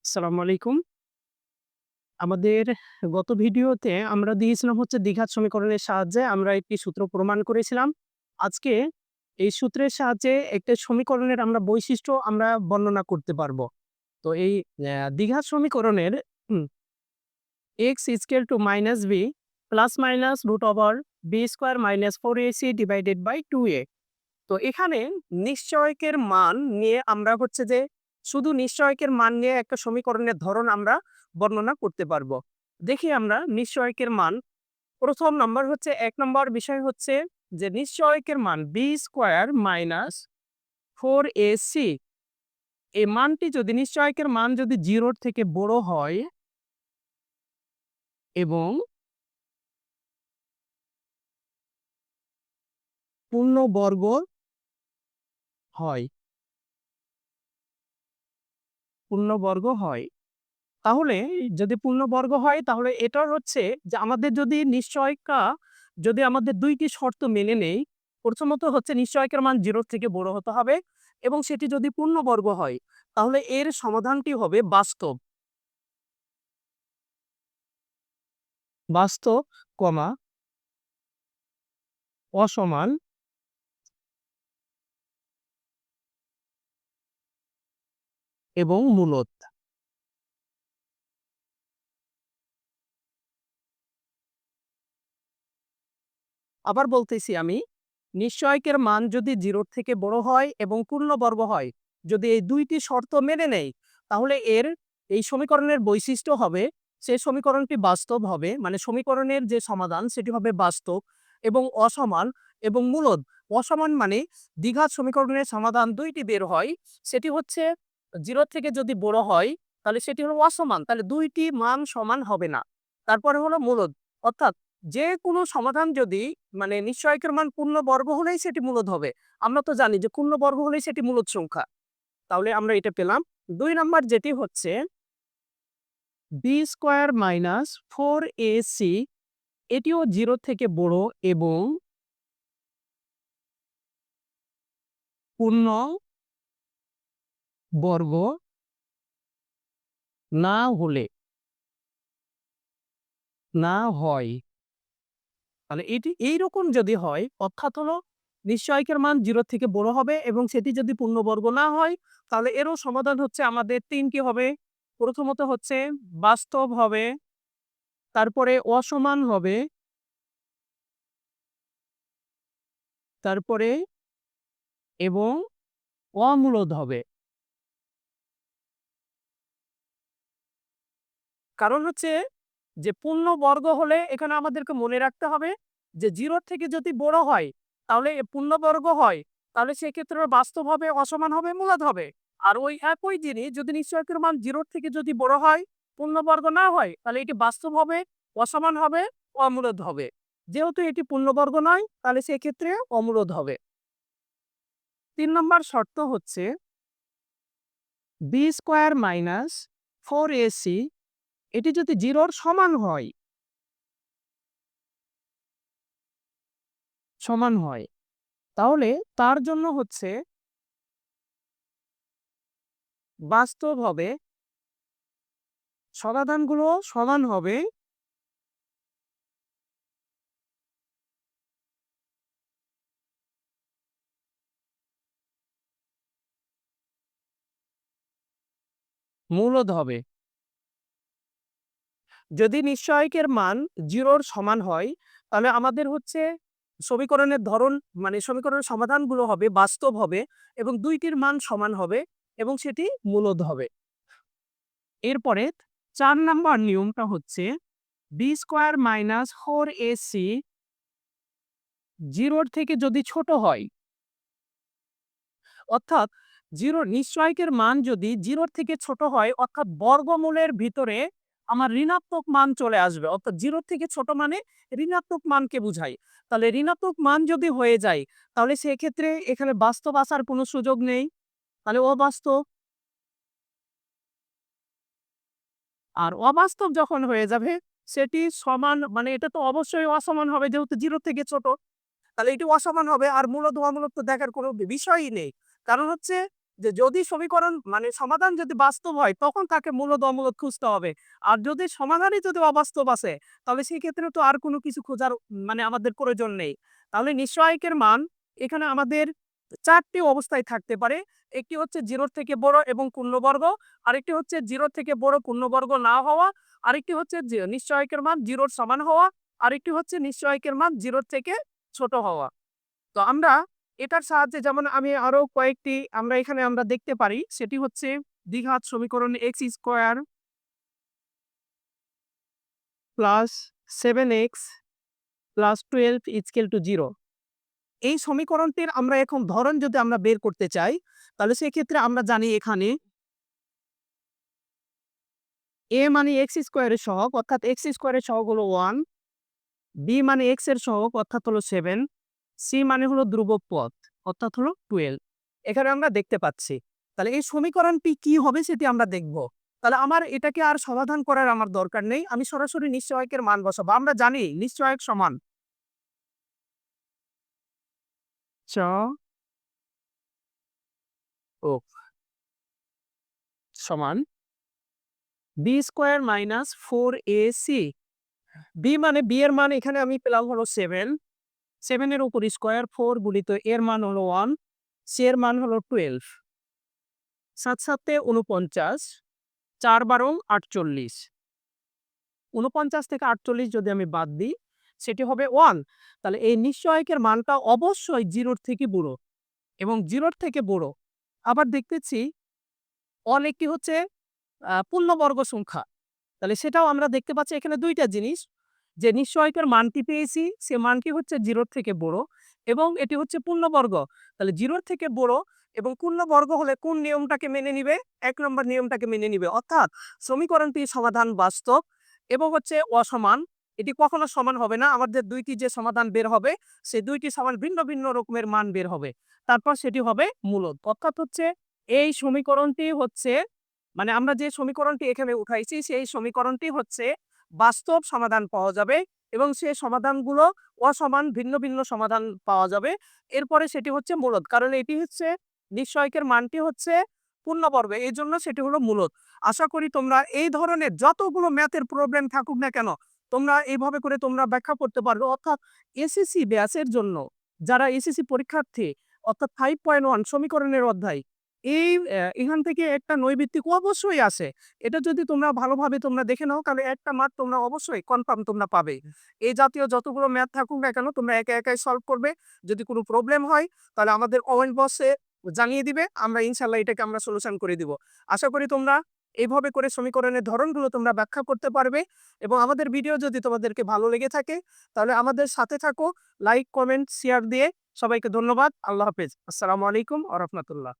আসসালামু আলাইকুম। আমাদের গত ভিডিওতে আমরা দিয়েছিলাম হচ্ছে দ্বিঘাত সমীকরণের সাহায্যে আমরা একটি সূত্র প্রমাণ করেছিলাম। আজকে এই সূত্রের সাহায্যে একটা সমীকরণের আমরা বৈশিষ্ট্য আমরা বর্ণনা করতে পারবো। তো এই দ্বিঘাত সমীকরণের হুম, x = b plus minus root over b square minus 4ac divided by 2a। তো এখানে নিশ্চয়কের মান নিয়ে আমরা হচ্ছে যে শুধু নিশ্চয়কের মান নিয়ে একটা সমীকরণের ধরন আমরা বর্ণনা করতে পারবো। দেখি আমরা নিশ্চয়কের মান। প্রথম নম্বর হচ্ছে ১ নম্বর বিষয় হচ্ছে যে নিশ্চয়কের মান বি স্কোয়ার মাইনাস 4ac, এই মানটি যদি নিশ্চয়কের মান যদি 0 এর থেকে বড় হয় এবং পূর্ণবর্গ হয়, পূর্ণবর্গ হয় তাহলে যদি পূর্ণবর্গ হয় তাহলে এটার হচ্ছে যে আমাদের যদি নিশ্চয়তা যদি আমাদের ২ টি শর্ত মেনে নেই। প্রথমত হচ্ছে নিশ্চয়কের মান 0 এর থেকে বড় হতে হবে এবং সেটি যদি পূর্ণবর্গ হয় তাহলে এর সমাধানটি হবে বাস্তব। বাস্তব, কমা অসমান এবং মূলদ। আবার বলতেছি আমি, নিশ্চয়কের মান যদি 0 এর থেকে বড় হয় এবং পূর্ণবর্গ হয়, যদি এই ২ টি শর্ত মেনে নেই, তাহলে এর এই সমীকরণের বৈশিষ্ট্য হবে, সেই সমীকরণটি বাস্তব হবে। মানে সমীকরণের যে সমাধান সেটি হবে বাস্তব এবং অসমান এবং মূলদ। অসমান মানে দ্বিঘাত সমীকরণের সমাধান ২ টি বের হয়, সেটি হচ্ছে 0 এর থেকে যদি বড় হয়, তাহলে সেটি হলো অসমান। তাহলে ২ টি মান সমান হবে না। তারপরে হলো মূলদ। অর্থাৎ যেকোনো সমাধান যদি মানে নিশ্চয়কের মান পূর্ণবর্গ হলেই সেটি মূলদ হবে। আমরা তো জানি যে পূর্ণবর্গ হলেই সেটি মূলদ সংখ্যা। তাহলে আমরা এটা পেলাম। ২ নাম্বার যেটি হচ্ছে বি স্কয়ার মাইনাস 4ac, এটিও 0 থেকে বড় এবং পূর্ণবর্গ না হলে না হয়। তাহলে এটি এইরকম যদি হয় অর্থাৎ হলো নিশ্চয়কের মান 0 থেকে বড় হবে এবং সেটি যদি পূর্ণবর্গ না হয় তাহলে এরও সমাধান হচ্ছে আমাদের ৩ টি হবে। প্রথমত হচ্ছে বাস্তব হবে, তারপরে অসমান হবে, তারপরে এবং অমূলদ হবে। কারণ হচ্ছে যে পূর্ণবর্গ হলে এখানে আমাদেরকে মনে রাখতে হবে যে 0 থেকে যদি বড় হয় তাহলে পূর্ণবর্গ হয়, তাহলে সেক্ষেত্রে বাস্তব হবে, অসমান হবে, মূলদ হবে। আর ওই একই জিনিস যদি নিশ্চয়কের মান 0 থেকে যদি বড় হয়, পূর্ণবর্গ না হয়, তাহলে এটি বাস্তব হবে, অসমান হবে, অমূলদ হবে। যেহেতু এটি পূর্ণবর্গ নয় তাহলে সেক্ষেত্রে অমূলদ হবে। ৩ নম্বর শর্ত হচ্ছে বি স্কোয়ার মাইনাস 4ac, এটি যদি 0 এর সমান হয় তাহলে তার জন্য হচ্ছে বাস্তব হবে, সমাধানগুলো সমান হবে, মূলদ হবে। যদি নিশ্চয়কের মান 0 এর সমান হয় তাহলে আমাদের হচ্ছে সমীকরণের ধরন মানে সমীকরণের সমাধানগুলো হবে বাস্তব হবে এবং ২ টির মান সমান হবে এবং সেটি মূলদ হবে। এরপরে ৪ নাম্বার নিয়মটা হচ্ছে বি স্কয়ার মাইনাস 4ac 0 এর থেকে যদি ছোট হয়, অর্থাৎ 0 নিশ্চয়কের মান যদি 0 এর থেকে ছোট হয় অর্থাৎ বর্গমূলের ভিতরে আমার ঋণাত্মক মান চলে আসবে। অর্থাৎ 0 এর থেকে ছোট মানে ঋণাত্মক মানকে বুঝায়। তাহলে ঋণাত্মক মান যদি হয়ে যায় তাহলে সেক্ষেত্রে এখানে বাস্তব আসার কোনো সুযোগ নেই। তাহলে অবাস্তব। আর অবাস্তব যখন হয়ে যাবে সেটি সমান মানে এটা তো অবশ্যই অসমান হবে যেহেতু 0 থেকে ছোট। তাহলে এটি অসমান হবে আর মূলদ অমূলদ তো দেখার কোনো বিষয়ই নেই। কারণ হচ্ছে যে যদি সমীকরণ মানে সমাধান যদি বাস্তব হয় তখন তাকে মূলদ অমূলদ খুঁজতে হবে। আর যদি সমাধানই যদি অবাস্তব আসে তাহলে সেক্ষেত্রে তো আর কোনো কিছু খোঁজার মানে আমাদের প্রয়োজন নেই। তাহলে নিঃসহায়কের মান এখানে আমাদের ৪ টি অবস্থায় থাকতে পারে। একটি হচ্ছে 0 থেকে বড় এবং পূর্ণবর্গ, আরেকটি হচ্ছে 0 থেকে বড় পূর্ণবর্গ না হওয়া, আরেকটি হচ্ছে যে নিঃসহায়কের মান 0 এর সমান হওয়া, আরেকটি হচ্ছে নিঃসহায়কের মান 0 থেকে ছোট হওয়া। তো আমরা এটার সাহায্যে যেমন আমি আরো কয়েকটি আমরা দেখতে পারি সেটি হচ্ছে দ্বিঘাত সমীকরণ x square plus 7x plus 12 equal to 0। এই সমীকরণটির আমরা এখন ধরন যদি আমরা বের করতে চাই তাহলে সেক্ষেত্রে আমরা জানি এখানে a মানে x স্কয়ারের সহগ অর্থাৎ x স্কয়ারের সহগ হলো 1, b মানে x এর সহগ অর্থাৎ হলো 7, c মানে হলো ধ্রুবক পদ অর্থাৎ হলো 12। এখানে আমরা দেখতে পাচ্ছি। তাহলে এই সমীকরণটি কি হবে সেটি আমরা দেখব। তাহলে আমার এটাকে আর সমাধান করার আমার দরকার নেই। আমি সরাসরি নিশ্চয়কের মান বসাবো। আমরা জানি নিশ্চয়ক সমান চ ও সমান b square minus 4ac। b এর মান এখানে আমি পেলাম হলো 7, 7 এর উপর স্কয়ার 4 গুণিত এর মান হলো 1, c এর মান হলো 12, 7 7 49, 4 12 48। 49 থেকে 48 যদি আমি বাদ দিই সেটি হবে 1। তাহলে এই নিশ্চয়কের মানটা অবশ্যই 0 এর থেকে বড় এবং 0 এর থেকে বড়। আবার দেখতেছি একটি হচ্ছে পূর্ণবর্গ সংখ্যা। তাহলে সেটাও আমরা দেখতে পাচ্ছি এখানে ২ টা জিনিস যে নিশ্চয়কের মানটি পেয়েছি সে মানটি হচ্ছে 0 এর থেকে বড় এবং এটি হচ্ছে পূর্ণবর্গ। তাহলে 0 এর থেকে বড় এবং পূর্ণবর্গ হলে কোন নিয়মটাকে মেনে নিবে? ১ নম্বর নিয়মটাকে মেনে নিবে। অর্থাৎ সমীকরণটির সমাধান বাস্তব এবং হচ্ছে অসমান। এটি কখনো সমান হবে না। আমাদের ২ টি যে সমাধান বের হবে সেই ২ টি সমান ভিন্ন ভিন্ন রকমের মান বের হবে। তারপর সেটি হবে মূলদ। অর্থাৎ হচ্ছে এই সমীকরণটি হচ্ছে মানে আমরা যে সমীকরণটি এখানে উঠাইছি সেই সমীকরণটি হচ্ছে বাস্তব সমাধান পাওয়া যাবে এবং সেই সমাধানগুলো অসমান ভিন্ন ভিন্ন সমাধান পাওয়া যাবে। এরপরে সেটি হচ্ছে মূলদ। কারণ এটি হচ্ছে নিশ্চয়কের মানটি হচ্ছে পূর্ণবর্গ। এজন্য সেটি হলো মূলদ। আশা করি তোমরা এই ধরনের যতগুলো ম্যাথের প্রবলেম থাকুক না কেন তোমরা এইভাবে করে তোমরা ব্যাখ্যা করতে পারবে। অর্থাৎ এসএসসি ব্যাচের জন্য যারা এসএসসি পরীক্ষার্থী অর্থাৎ 5.1 সমীকরণের অধ্যায় এখান থেকে একটা নৈর্ব্যক্তিক অবশ্যই আসে। এটা যদি তোমরা ভালোভাবে তোমরা দেখে নাও তাহলে একটা মার্ক তোমরা অবশ্যই কনফার্ম তোমরা পাবে। এই জাতীয় যতগুলো ম্যাথ থাকুক না কেন তোমরা একা একাই সলভ করবে। যদি কোনো প্রবলেম হয় তাহলে আমাদের কমেন্ট বক্সে জানিয়ে দিবে। আমরা ইনশাআল্লাহ এটাকে আমরা সলিউশন করে দিব। আশা করি তোমরা এইভাবে করে সমীকরণের ধরনগুলো তোমরা ব্যাখ্যা করতে পারবে এবং আমাদের ভিডিও যদি তোমাদেরকে ভালো লেগে থাকে তাহলে আমাদের সাথে থাকো। লাইক, কমেন্ট, শেয়ার দিয়ে সবাইকে ধন্যবাদ। আল্লাহ হাফেজ। আসসালামু আলাইকুম ওয়া রাহমাতুল্লাহ।